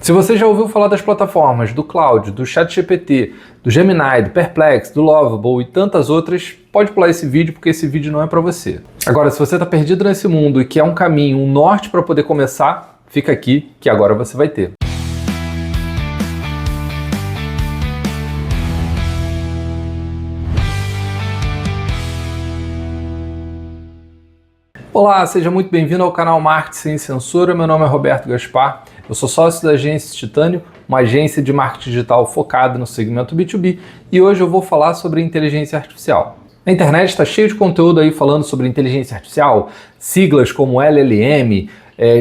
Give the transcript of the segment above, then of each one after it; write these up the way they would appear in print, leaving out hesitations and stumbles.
Se você já ouviu falar das plataformas do Claude, do ChatGPT, do Gemini, do Perplex, do Lovable e tantas outras, pode pular esse vídeo porque esse vídeo não é para você. Agora, se você está perdido nesse mundo e quer um caminho, um norte para poder começar, fica aqui que agora você vai ter. Olá, seja muito bem-vindo ao canal Marketing Sem Censura. Meu nome é Roberto Gaspar, eu sou sócio da agência Titânio, uma agência de marketing digital focada no segmento B2B, e hoje eu vou falar sobre inteligência artificial. A internet está cheia de conteúdo aí falando sobre inteligência artificial, siglas como LLM,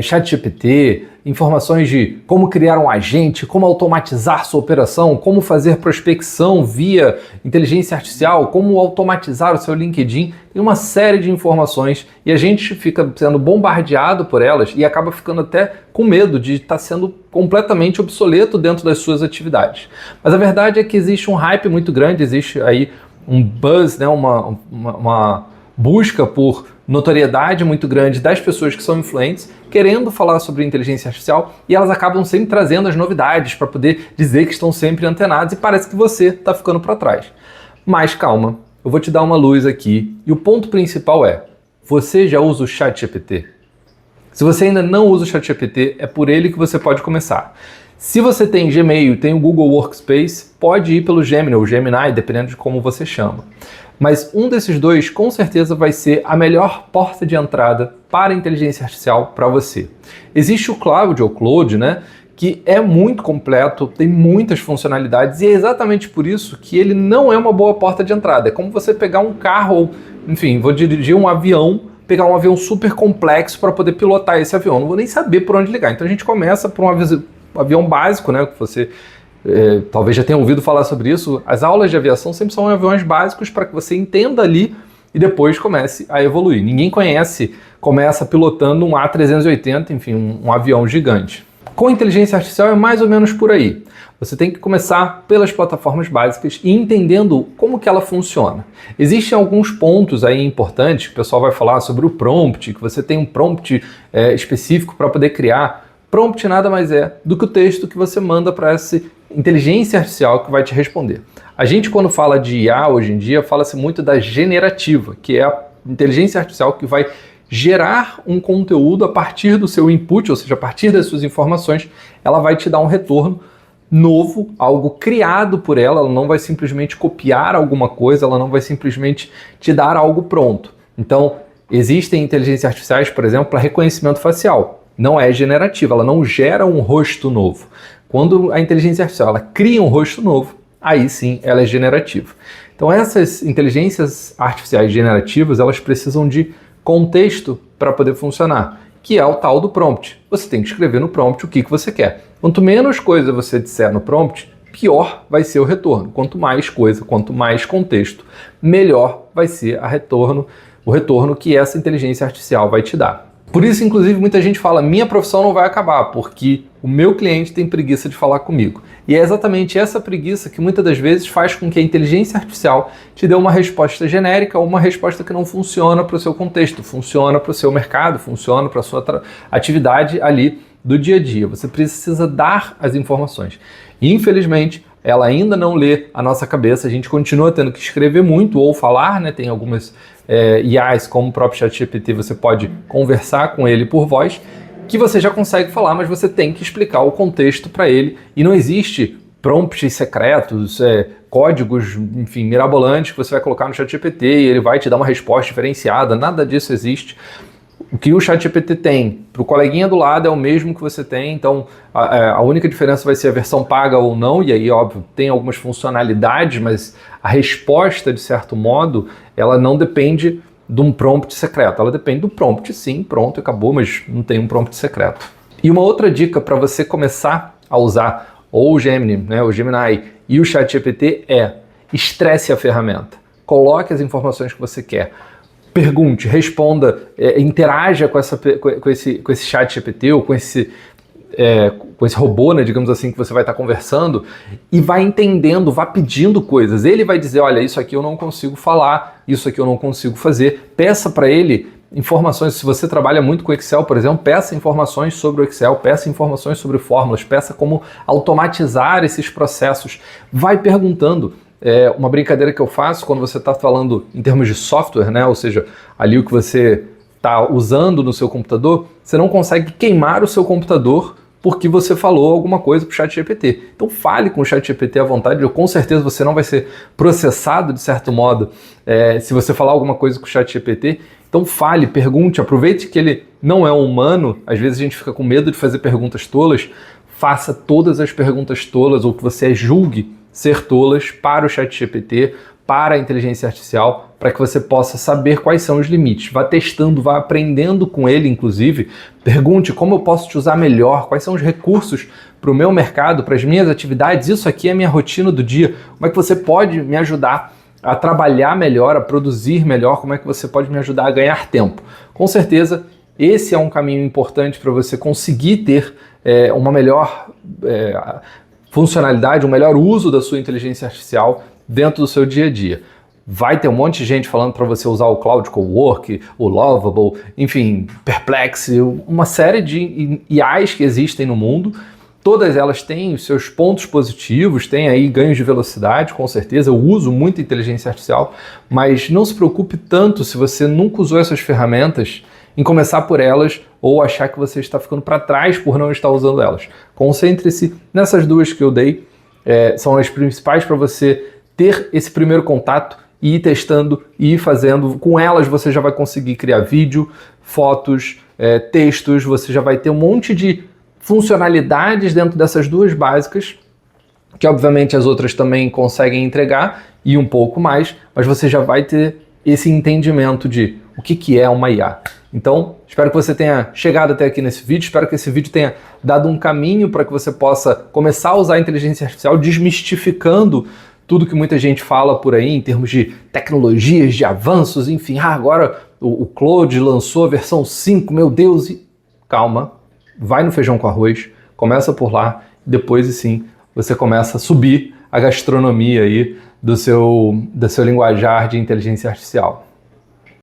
ChatGPT, informações de como criar um agente, como automatizar sua operação, como fazer prospecção via inteligência artificial, como automatizar o seu LinkedIn. Tem uma série de informações e a gente fica sendo bombardeado por elas e acaba ficando até com medo de estar sendo completamente obsoleto dentro das suas atividades. Mas a verdade é que existe um hype muito grande, existe aí um buzz, né, uma busca por notoriedade muito grande das pessoas que são influentes, querendo falar sobre inteligência artificial, e elas acabam sempre trazendo as novidades para poder dizer que estão sempre antenados, e parece que você está ficando para trás. Mas calma, eu vou te dar uma luz aqui, e o ponto principal é: você já usa o ChatGPT? Se você ainda não usa o ChatGPT, é por ele que você pode começar. Se você tem Gmail, tem o Google Workspace, pode ir pelo Gemini ou Gemini, dependendo de como você chama. Mas um desses dois, com certeza, vai ser a melhor porta de entrada para a inteligência artificial para você. Existe o Claude ou Claude, né, que é muito completo, tem muitas funcionalidades, e é exatamente por isso que ele não é uma boa porta de entrada. É como você pegar um carro, ou, enfim, vou dirigir um avião, pegar um avião super complexo para poder pilotar esse avião. Não vou nem saber por onde ligar. Então a gente começa por um avião básico, né, que você talvez já tenha ouvido falar sobre isso. As aulas de aviação sempre são aviões básicos para que você entenda ali e depois comece a evoluir. Ninguém começa pilotando um A380, enfim, um avião gigante. Com inteligência artificial é mais ou menos por aí. Você tem que começar pelas plataformas básicas e entendendo como que ela funciona. Existem alguns pontos aí importantes, que o pessoal vai falar sobre o prompt, que você tem um prompt específico para poder criar. Prompt nada mais é do que o texto que você manda para essa inteligência artificial que vai te responder. A gente, quando fala de IA hoje em dia, fala-se muito da generativa, que é a inteligência artificial que vai gerar um conteúdo a partir do seu input, ou seja, a partir das suas informações, ela vai te dar um retorno novo, algo criado por ela não vai simplesmente copiar alguma coisa, ela não vai simplesmente te dar algo pronto. Então, existem inteligências artificiais, por exemplo, para reconhecimento facial. Não é generativa, ela não gera um rosto novo. Quando a inteligência artificial ela cria um rosto novo, aí sim ela é generativa. Então essas inteligências artificiais generativas, elas precisam de contexto para poder funcionar, que é o tal do prompt. Você tem que escrever no prompt o que você quer. Quanto menos coisa você disser no prompt, pior vai ser o retorno. Quanto mais coisa, quanto mais contexto, melhor vai ser o retorno que essa inteligência artificial vai te dar. Por isso, inclusive, muita gente fala: minha profissão não vai acabar, porque o meu cliente tem preguiça de falar comigo. E é exatamente essa preguiça que muitas das vezes faz com que a inteligência artificial te dê uma resposta genérica ou uma resposta que não funciona para o seu contexto, funciona para o seu mercado, funciona para a sua atividade ali do dia a dia. Você precisa dar as informações. E, infelizmente, ela ainda não lê a nossa cabeça, a gente continua tendo que escrever muito ou falar, né? Tem algumas IAs, como o próprio ChatGPT, você pode conversar com ele por voz, que você já consegue falar, mas você tem que explicar o contexto para ele, e não existe prompts secretos, códigos, enfim, mirabolantes que você vai colocar no ChatGPT e ele vai te dar uma resposta diferenciada, nada disso existe. O que o ChatGPT tem para o coleguinha do lado é o mesmo que você tem, então a única diferença vai ser a versão paga ou não, e aí, óbvio, tem algumas funcionalidades, mas a resposta, de certo modo, ela não depende de um prompt secreto, ela depende do prompt, sim, pronto, acabou, mas não tem um prompt secreto. E uma outra dica para você começar a usar ou o Gemini, né, o Gemini e o ChatGPT é: estresse a ferramenta, coloque as informações que você quer. Pergunte, responda, interaja com esse chat GPT ou com esse robô, né, digamos assim, que você vai estar conversando, e vai entendendo, vá pedindo coisas. Ele vai dizer: olha, isso aqui eu não consigo falar, isso aqui eu não consigo fazer. Peça para ele informações. Se você trabalha muito com Excel, por exemplo, peça informações sobre o Excel, peça informações sobre fórmulas, peça como automatizar esses processos. Vai perguntando. Uma brincadeira que eu faço quando você está falando em termos de software, né? Ou seja, ali o que você está usando no seu computador, você não consegue queimar o seu computador porque você falou alguma coisa para o ChatGPT. Então fale com o ChatGPT à vontade, com certeza você não vai ser processado de certo modo se você falar alguma coisa com o ChatGPT. Então fale, pergunte, aproveite que ele não é humano, às vezes a gente fica com medo de fazer perguntas tolas, faça todas as perguntas tolas ou que você julgue ser tolas para o ChatGPT, para a inteligência artificial, para que você possa saber quais são os limites. Vá testando, vá aprendendo com ele, inclusive. Pergunte como eu posso te usar melhor, quais são os recursos para o meu mercado, para as minhas atividades. Isso aqui é a minha rotina do dia. Como é que você pode me ajudar a trabalhar melhor, a produzir melhor? Como é que você pode me ajudar a ganhar tempo? Com certeza, esse é um caminho importante para você conseguir ter uma melhor funcionalidade, um melhor uso da sua inteligência artificial dentro do seu dia a dia. Vai ter um monte de gente falando para você usar o Cloud Cowork, o Lovable, enfim, Perplexity, uma série de IAs que existem no mundo. Todas elas têm os seus pontos positivos, têm aí ganhos de velocidade, com certeza. Eu uso muito inteligência artificial, mas não se preocupe tanto se você nunca usou essas ferramentas em começar por elas ou achar que você está ficando para trás por não estar usando elas. Concentre-se nessas duas que eu dei, são as principais para você ter esse primeiro contato e ir testando e ir fazendo. Com elas você já vai conseguir criar vídeo, fotos, textos, você já vai ter um monte de funcionalidades dentro dessas duas básicas, que obviamente as outras também conseguem entregar e um pouco mais, mas você já vai ter esse entendimento de o que é uma IA. Então, espero que você tenha chegado até aqui nesse vídeo, espero que esse vídeo tenha dado um caminho para que você possa começar a usar a inteligência artificial, desmistificando tudo que muita gente fala por aí em termos de tecnologias, de avanços, enfim, agora o Claude lançou a versão 5, meu Deus, e calma, vai no feijão com arroz, começa por lá, depois sim você começa a subir a gastronomia aí do seu linguajar de inteligência artificial.